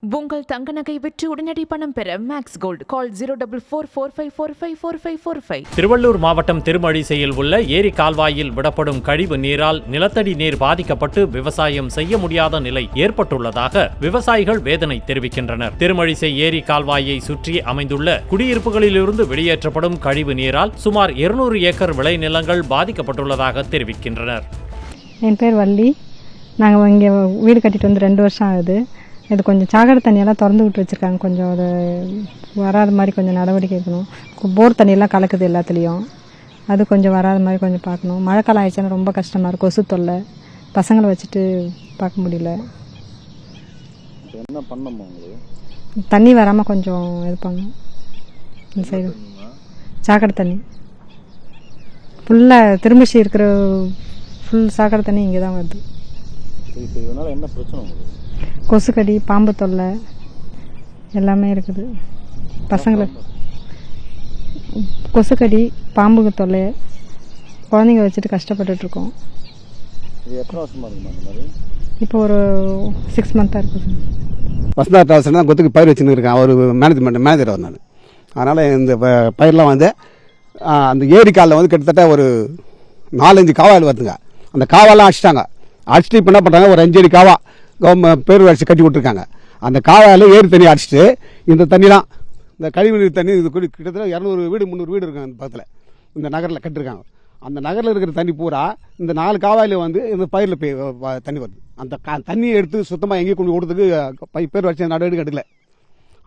உங்கள் தங்க நகை விற்று உடனடி பணம் பெற மேக்ஸ் கோல்ட் கால் 04445454545. திருவள்ளூர் மாவட்டம் திருமழிசையில் உள்ள ஏரி கால்வாயில் விடப்படும் கழிவு நீரால் நிலத்தடி நீர் பாதிக்கப்பட்டு விவசாயம் செய்ய முடியாத நிலை ஏற்பட்டுள்ளதாக விவசாயிகள் வேதனை தெரிவிக்கின்றனர். திருமழிசை ஏரி கால்வாயை சுற்றி அமைந்துள்ள குடியிருப்புகளிலிருந்து வெளியேற்றப்படும் கழிவு நீரால் சுமார் 200 ஏக்கர் விளைநிலங்கள் பாதிக்கப்பட்டுள்ளதாக தெரிவிக்கின்றனர். என் பேர் வள்ளி. நாங்கள் இங்கே வீடு கட்டிட்டு வந்து 2 வருஷம் ஆகுது. இது கொஞ்சம் சாக்கடை தண்ணியெல்லாம் திறந்து விட்டு வச்சுருக்காங்க. கொஞ்சம் அது வராத மாதிரி கொஞ்சம் நடவடிக்கை எடுக்கணும். போர் தண்ணியெல்லாம் கலக்குது எல்லாத்துலேயும். அது கொஞ்சம் வராத மாதிரி கொஞ்சம் பார்க்கணும். மழைக்காலம் ஆயிடுச்சுன்னா ரொம்ப கஷ்டமாக இருக்கும். கொசு தொல்லை, பசங்களை வச்சுட்டு பார்க்க முடியல. என்ன பண்ணணும் உங்களுக்கு? தண்ணி வராமல் கொஞ்சம் இருப்பாங்க இந்த சைடு. சாக்கடை தண்ணி ஃபுல்லாக திரும்பிச்சு இருக்கிற ஃபுல் சாக்கடை தண்ணி இங்கே தான் வருது. இதனால என்ன பிரச்சனை உங்களுக்கு? கொசுக்கடி, பாம்பு தொல்லை எல்லாமே இருக்குது. பசங்களை கொசுக்கடி, பாம்பு தொல்லை, குழந்தைங்க வச்சுட்டு கஷ்டப்பட்டுட்ருக்கோம். எத்தனை வருஷமா இருக்குமா இந்த மாதிரி? இப்போ ஒரு 6 மந்த்தாக இருக்குது. வசந்தா டிராவல்ஸ் தான் கொத்துக்கு பயிர் வச்சுன்னு இருக்கேன். அவர் மேனேஜர் அவர். நான் அதனால் இந்த பயிரெலாம் வந்து அந்த ஏரி காலில் வந்து கிட்டத்தட்ட ஒரு 4-5 காவாயில் வருதுங்க. அந்த காவாலாம் அடிச்சிட்டாங்க. அடிச்சுட்டு இப்போ என்ன பண்ணுறாங்க, ஒரு 5 அடி காவா கவர்மெண்ட் பேர் அடிச்சு கட்டி விட்ருக்காங்க. அந்த காவாயில் ஏரி தண்ணி அடிச்சுட்டு இந்த தண்ணிலாம் இந்த கழிவுநீர் தண்ணி இது கிட்டத்தட்ட 200 வீடு 300 வீடு இருக்காங்க அந்த பக்கத்தில். இந்த நகரில் கட்டிருக்காங்க. அந்த நகரில் இருக்கிற தண்ணி பூரா இந்த 4 காவாயில் வந்து இந்த பயிரில் தண்ணி வருது. அந்த தண்ணியை எடுத்து சுத்தமாக எங்கேயும் கொண்டு கொடுத்துக்கு பேர் வச்சு நடவடிக்கை எடுக்கல.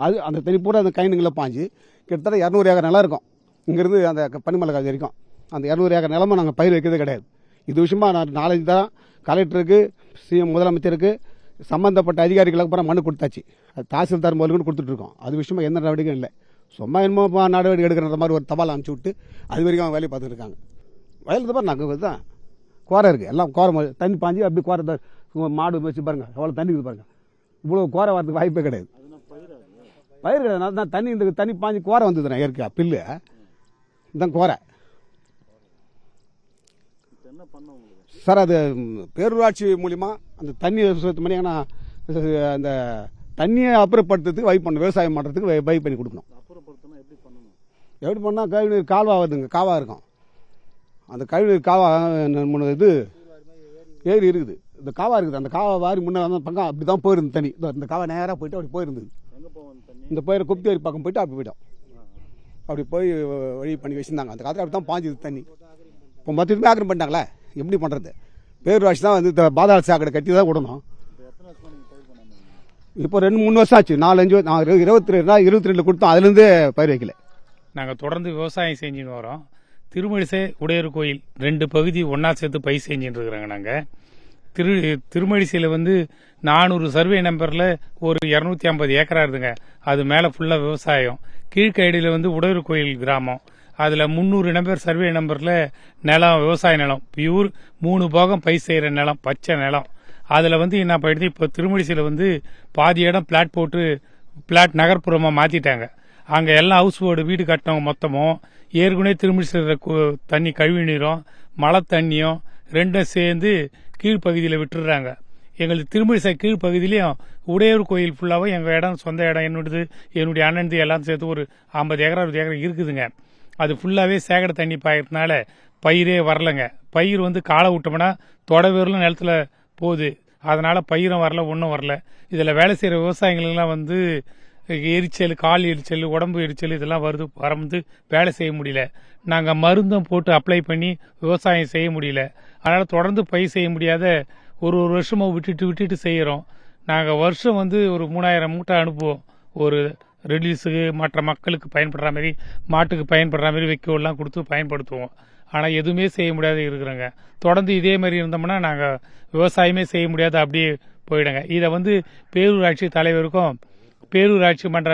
அது அந்த தண்ணி பூரா அந்த கைனுங்களில் பாஞ்சு கிட்டத்தட்ட 200 ஏக்கர் நிலம் இருக்கும். இங்கேருந்து அந்த பனிமலை காய்ச்சி வரைக்கும் அந்த 200 ஏக்கர் நிலமும் நாங்கள் பயிர் வைக்கிறதே கிடையாது. இது விஷயமா நான் 4-5 தான் கலெக்டருக்கு, சிஎம் முதலமைச்சருக்கு, சம்மந்தப்பட்ட அதிகாரிகளுக்கு அப்புறம் மனு கொடுத்தாச்சு. அது தாசில்தார் முதலுக்கு கொடுத்துட்ருக்கோம். அது விஷயமா எந்த நடவடிக்கையும் இல்லை. சும்மா என்னமோ நடவடிக்கை எடுக்கிற மாதிரி ஒரு தபால் அனுப்பிச்சி விட்டு அது வரைக்கும் அவங்க வேலையை பார்த்துட்டு இருக்காங்க. வயலில் தான் நாங்கள் தான் கோரை இருக்குது. எல்லாம் கோரை தண்ணி பாஞ்சு அப்படி கோரை மாடு வச்சு பாருங்கள் எவ்வளோ தண்ணி இருக்குது பாருங்கள். இவ்வளோ கோரை வரதுக்கு வாய்ப்பே கிடையாது. பயிர் கிடையாது. நான் தான் தண்ணி இந்த தண்ணி பாஞ்சு கோரை வந்ததுண்ணா இயற்கை பில்லு இதுதான் கோரை. சார் அது பேரூராட்சி மூலிமா அந்த தண்ணி சுத்தம் பண்ணி அந்த தண்ணியை அப்புறப்படுத்துறதுக்கு வை பண்ணணும். விவசாயம் பண்ணுறதுக்கு வை பண்ணி கொடுக்கணும். எப்படி பண்ணால் கழிவுநீர் கால்வா வருதுங்க. காவா இருக்கும். அந்த கழிவுநீர் காவா இது ஏரி இருக்குது. இந்த காவா இருக்குது. அந்த காவா வாரி முன்னே வந்து பக்கம் அப்படி தான் போயிருந்தது தண்ணி. இந்த காவா நேராக போயிட்டு அப்படி போயிருந்தது. இந்த பயிரை குப்தி ஏரி பக்கம் போயிட்டு அப்படி போயிட்டோம். அப்படி போய் வழி பண்ணி வச்சுருந்தாங்க. அந்த காலத்தில் அப்படி தான் பாஞ்சுது தண்ணி. இப்போ மொத்தமே ஆக்கிரம் பண்ணிட்டாங்களே, எப்படி பண்ணுறது? பேரூராட்சி தான் வந்து பாதாள சாக்கடை கட்டி தான் விடணும். இப்போ 2-3 வருஷம் ஆச்சு. 4-5 22 கொடுத்தோம். அதுலேருந்து பயிர் வைக்கல. நாங்கள் தொடர்ந்து விவசாயம் செஞ்சுன்னு வரோம். திருமழிசை உடையர் கோயில் 2 பகுதி ஒன்றா சேர்த்து பயிர் செஞ்சுட்டு இருக்கிறாங்க. நாங்கள் திருமழிசையில் வந்து 400 சர்வே நம்பரில் ஒரு 250 ஏக்கரா இருக்குதுங்க. அது மேலே ஃபுல்லாக விவசாயம். கீழ்கைடியில் வந்து உடையர் கோயில் கிராமம். அதில் 300 நம்பர் சர்வே நம்பரில் நிலம், விவசாய நிலம், பியூர் 3 பாகம் பயிர் செய்கிற நிலம், பச்சை நிலம். அதில் வந்து என்ன பண்ணிட்டு இப்போ திருமழிசையில் வந்து பாதி இடம் பிளாட் போட்டு பிளாட் நகர்ப்புறமாக மாற்றிட்டாங்க. அங்கே எல்லாம் ஹவுஸ் போர்டு வீடு கட்டினவங்க மொத்தமும் ஏற்கனவே திருமழிசையில் தண்ணி கழிவு நீரும் மழை தண்ணியும் 2 சேர்ந்து கீழ்ப்பகுதியில் விட்டுடுறாங்க. எங்களுக்கு திருமழிசை கீழ்ப்பகுதியிலையும் உடையூர் கோயில் ஃபுல்லாகவும் எங்கள் இடம் சொந்த இடம் என்னுடைய அண்ணன் எல்லாம் சேர்த்து ஒரு 50 ஏக்கரா 60 ஏக்கரா இருக்குதுங்க. அது ஃபுல்லாகவே சேகடை தண்ணி பாயறதுனால பயிரே வரலைங்க. பயிர் வந்து காலை விட்டோம்னா தொடவேரிலும் நிலத்தில் போகுது. அதனால் பயிரும் வரல, ஒன்றும் வரல. இதில் வேலை செய்கிற விவசாயிகளுக்கெல்லாம் வந்து எரிச்சல், கால் எரிச்சல், உடம்பு எரிச்சல் இதெல்லாம் வந்து வேலை செய்ய முடியல. நாங்கள் மருந்தும் போட்டு அப்ளை பண்ணி விவசாயம் செய்ய முடியல. அதனால் தொடர்ந்து பயிர் செய்ய முடியாத ஒரு வருஷமாக விட்டுட்டு செய்கிறோம். நாங்கள் வருஷம் வந்து ஒரு 3000 மூட்டை அனுப்புவோம். ஒரு ரிலீஸுக்கு மற்ற மக்களுக்கு பயன்படுற மாதிரி, மாட்டுக்கு பயன்படுற மாதிரி வைக்கோல்லாம் கொடுத்து பயன்படுத்துவோம். ஆனால் எதுவுமே செய்ய முடியாத இருக்கிறோங்க. தொடர்ந்து இதே மாதிரி இருந்தோம்னா நாங்கள் விவசாயமே செய்ய முடியாத அப்படியே போயிடுங்க. இதை வந்து பேரூராட்சி தலைவருக்கும் பேரூராட்சி மன்ற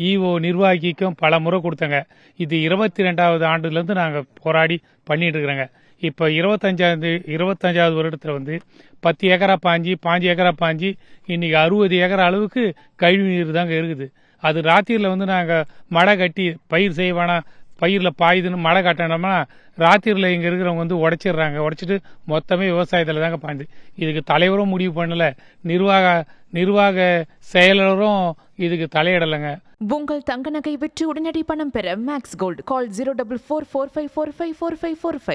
இஓ நிர்வாகிக்கும் பல முறை கொடுத்தங்க. இது 22வது ஆண்டுலேருந்து நாங்கள் போராடி பண்ணிட்டு இருக்கிறோங்க. இப்போ 25வது வருடத்தில் வந்து 10 ஏக்கரா பாஞ்சு ஏக்கரா பாஞ்சு இன்னைக்கு 60 ஏக்கரா அளவுக்கு கழிவு நீர் தாங்க இருக்குது. அது ராத்திரியில் வந்து நாங்கள் மழை கட்டி பயிர் செய்ய வேணாம், பயிரில் பாயுதுன்னு மழை காட்டினோம்னா ராத்திரியில் இங்கே இருக்கிறவங்க வந்து உடைச்சிடுறாங்க. உடைச்சிட்டு மொத்தமே விவசாயத்தில் தாங்க பாய்ந்து. இதுக்கு தலைவரும் முடிவு பண்ணலை, நிர்வாக செயலரும் இதுக்கு தலையிடலைங்க. உங்கள் தங்க நகை விற்று உடனடி பணம் பெற மேக்ஸ் கோல்டு கால் 04445454545.